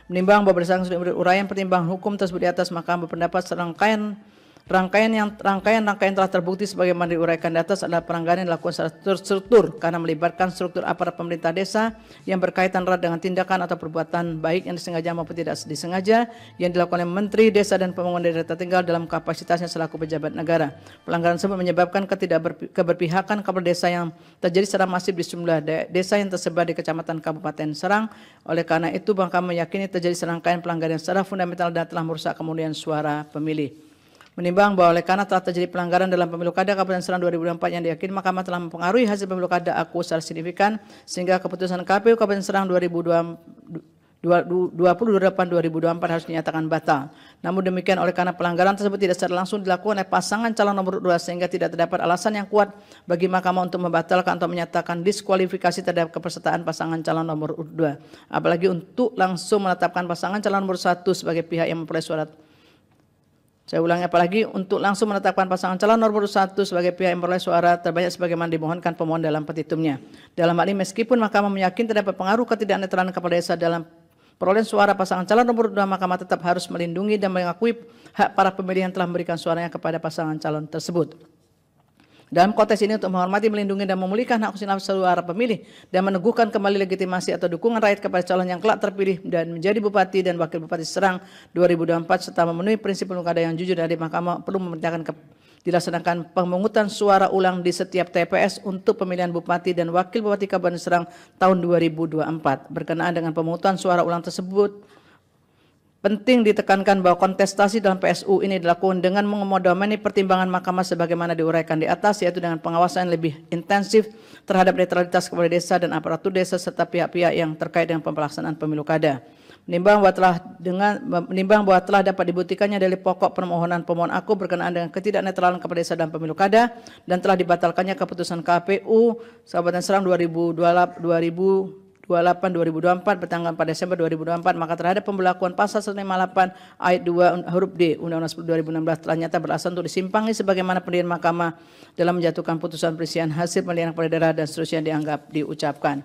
Menimbang bahwa berdasarkan uraian pertimbangan hukum tersebut di atas, maka berpendapat rangkaian telah terbukti sebagaimana diuraikan di atas adalah pelanggaran yang dilakukan secara terstruktur karena melibatkan struktur aparat pemerintah desa yang berkaitan erat dengan tindakan atau perbuatan baik yang disengaja maupun tidak disengaja yang dilakukan oleh Menteri Desa dan Pembangunan Daerah Tertinggal dalam kapasitasnya selaku pejabat negara. Pelanggaran tersebut menyebabkan keberpihakan kepala desa yang terjadi secara masif di sejumlah desa yang tersebar di Kecamatan Kabupaten Serang. Oleh karena itu, maka meyakini terjadi serangkaian pelanggaran secara fundamental dan telah merusak kemudian suara pemilih. Menimbang bahwa oleh karena telah terjadi pelanggaran dalam pemilu kada Kabupaten Serang 2024 yang diyakini Mahkamah telah mempengaruhi hasil pemilu kada aku secara signifikan sehingga keputusan KPU Kabupaten Serang 2028-2024 harus dinyatakan batal. Namun demikian, oleh karena pelanggaran tersebut tidak secara langsung dilakukan oleh pasangan calon nomor 2 sehingga tidak terdapat alasan yang kuat bagi Mahkamah untuk membatalkan atau menyatakan diskualifikasi terhadap kepesertaan pasangan calon nomor 2. Apalagi untuk langsung menetapkan pasangan calon nomor 1 sebagai pihak yang memperoleh suara. Saya ulangi, apalagi untuk langsung menetapkan pasangan calon nomor 1 sebagai pihak yang memperoleh suara terbanyak sebagaimana dimohonkan pemohon dalam petitumnya. Dalam hal ini, meskipun Mahkamah meyakini terdapat pengaruh ketidaknetralan kepala desa dalam perolehan suara pasangan calon nomor 2, Mahkamah tetap harus melindungi dan mengakui hak para pemilih yang telah memberikan suaranya kepada pasangan calon tersebut. Dalam konteks ini, untuk menghormati, melindungi, dan memulihkan hak konstitusional suara pemilih dan meneguhkan kembali legitimasi atau dukungan rakyat kepada calon yang kelak terpilih dan menjadi Bupati dan Wakil Bupati Serang 2024 serta memenuhi prinsip pemilu kada yang jujur, dari Mahkamah perlu memerintahkan dilaksanakan pemungutan suara ulang di setiap TPS untuk pemilihan Bupati dan Wakil Bupati Kabupaten Serang tahun 2024. Berkenaan dengan pemungutan suara ulang tersebut, penting ditekankan bahwa kontestasi dalam PSU ini dilakukan dengan mengakomodasi pertimbangan Mahkamah sebagaimana diuraikan di atas, yaitu dengan pengawasan lebih intensif terhadap netralitas kepala desa dan aparatur desa serta pihak-pihak yang terkait dengan pelaksanaan pemilu kada. Menimbang bahwa telah dapat dibuktikannya dari pokok permohonan pemohon aku berkenaan dengan ketidaknetralan kepala desa dalam pemilu kada dan telah dibatalkannya keputusan KPU Kabupaten Serang 2024 bertanggal 4 Desember 2024, maka terhadap pemberlakuan pasal 158 ayat 2 huruf D Undang-Undang 10 2016 telah nyata beralasan untuk disimpangi sebagaimana pendirian Mahkamah dalam menjatuhkan putusan perselisihan hasil pemilihan kepala daerah dan seterusnya dianggap diucapkan.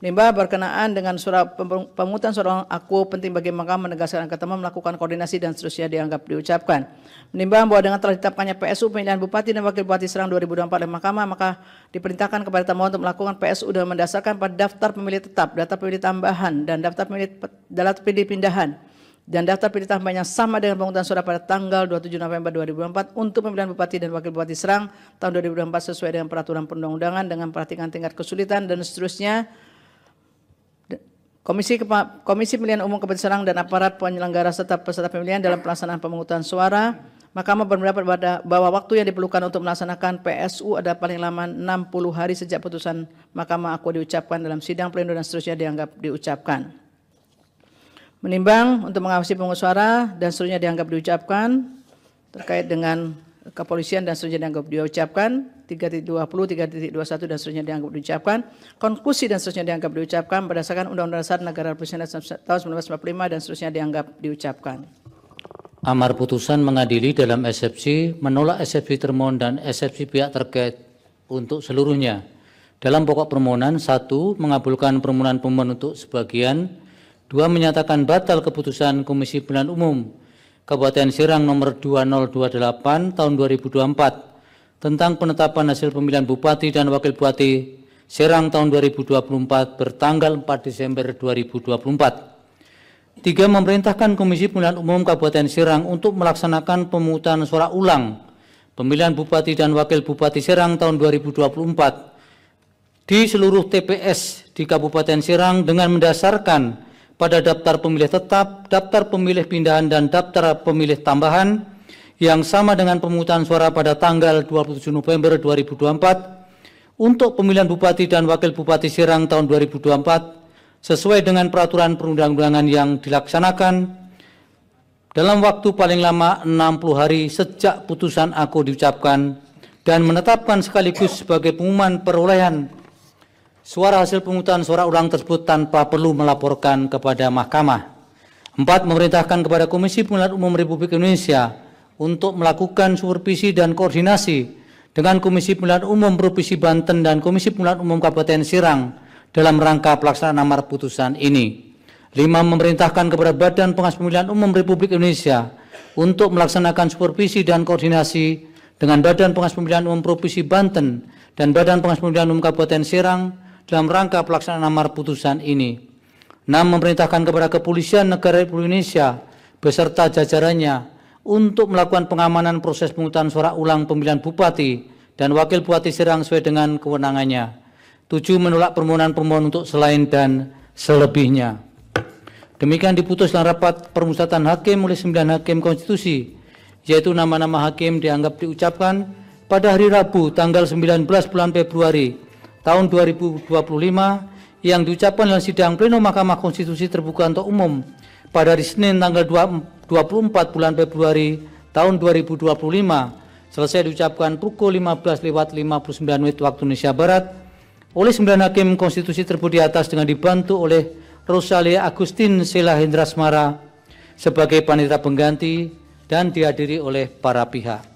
Menimbang berkenaan dengan surat pemungutan suara aku penting bagi Mahkamah menegaskan ketemu melakukan koordinasi dan seterusnya dianggap diucapkan. Menimbang bahwa dengan telah ditetapkannya PSU pemilihan Bupati dan Wakil Bupati Serang 2024 oleh Mahkamah, maka diperintahkan kepada termohon untuk melakukan PSU dengan mendasarkan pada daftar pemilih tetap, daftar pemilih tambahan, dan daftar pemilih pindahan dan daftar pemilih tambahan yang sama dengan pemungutan suara pada tanggal 27 November 2024 untuk pemilihan Bupati dan Wakil Bupati Serang tahun 2024 sesuai dengan peraturan perundang-undangan dengan perhatikan tingkat kesulitan dan seterusnya. Komisi Pemilihan Umum Kabupaten Serang dan aparat penyelenggara serta peserta pemilihan dalam pelaksanaan pemungutan suara, Mahkamah berpendapat bahwa waktu yang diperlukan untuk melaksanakan PSU ada paling lama 60 hari sejak putusan Mahkamah aku diucapkan dalam sidang pleno dan seterusnya dianggap diucapkan. Menimbang untuk mengawasi pemungutan suara dan seterusnya dianggap diucapkan terkait dengan kepolisian dan seterusnya dianggap diucapkan, 3.20, 3.21 dan seterusnya dianggap diucapkan, konklusi dan seterusnya dianggap diucapkan berdasarkan Undang-Undang Dasar Negara Republik Indonesia tahun 1945 dan seterusnya dianggap diucapkan. Amar putusan mengadili dalam eksepsi, menolak eksepsi termohon dan eksepsi pihak terkait untuk seluruhnya. Dalam pokok permohonan, 1. Mengabulkan permohonan pemohon untuk sebagian, 2. Menyatakan batal keputusan Komisi Pemilihan Umum Kabupaten Serang nomor 2028 tahun 2024 tentang penetapan hasil pemilihan Bupati dan Wakil Bupati Serang tahun 2024 bertanggal 4 Desember 2024. 3. Memerintahkan Komisi Pemilihan Umum Kabupaten Serang untuk melaksanakan pemungutan suara ulang pemilihan Bupati dan Wakil Bupati Serang tahun 2024 di seluruh TPS di Kabupaten Serang dengan mendasarkan pada daftar pemilih tetap, daftar pemilih pindahan, dan daftar pemilih tambahan yang sama dengan pemungutan suara pada tanggal 27 November 2024 untuk pemilihan Bupati dan Wakil Bupati Serang tahun 2024 sesuai dengan peraturan perundang-undangan yang dilaksanakan dalam waktu paling lama 60 hari sejak putusan aku diucapkan dan menetapkan sekaligus sebagai pengumuman perolehan suara hasil pemungutan suara ulang tersebut tanpa perlu melaporkan kepada Mahkamah. 4. Memerintahkan kepada Komisi Pemilihan Umum Republik Indonesia untuk melakukan supervisi dan koordinasi dengan Komisi Pemilihan Umum Provinsi Banten dan Komisi Pemilihan Umum Kabupaten Serang dalam rangka pelaksanaan amar putusan ini. 5. Memerintahkan kepada Badan Pengawas Pemilihan Umum Republik Indonesia untuk melaksanakan supervisi dan koordinasi dengan Badan Pengawas Pemilihan Umum Provinsi Banten dan Badan Pengawas Pemilihan Umum Kabupaten Serang dalam rangka pelaksanaan amar putusan ini. 6. Memerintahkan kepada Kepolisian Negara Republik Indonesia beserta jajarannya untuk melakukan pengamanan proses pemungutan suara ulang pemilihan Bupati dan Wakil Bupati Serang sesuai dengan kewenangannya. 7. Menolak permohonan pemohon untuk selain dan selebihnya. Demikian diputus dalam rapat permusyawaratan hakim oleh 9 hakim konstitusi, yaitu nama-nama hakim dianggap diucapkan pada hari Rabu tanggal 19 bulan Februari tahun 2025 yang diucapkan dalam sidang pleno Mahkamah Konstitusi terbuka untuk umum pada hari Senin tanggal 24 bulan Februari tahun 2025 selesai diucapkan pukul 15:59 waktu Indonesia Barat oleh 9 hakim konstitusi tersebut di atas dengan dibantu oleh Rosalia Agustin Sela Hendra Smara sebagai panitia pengganti dan dihadiri oleh para pihak.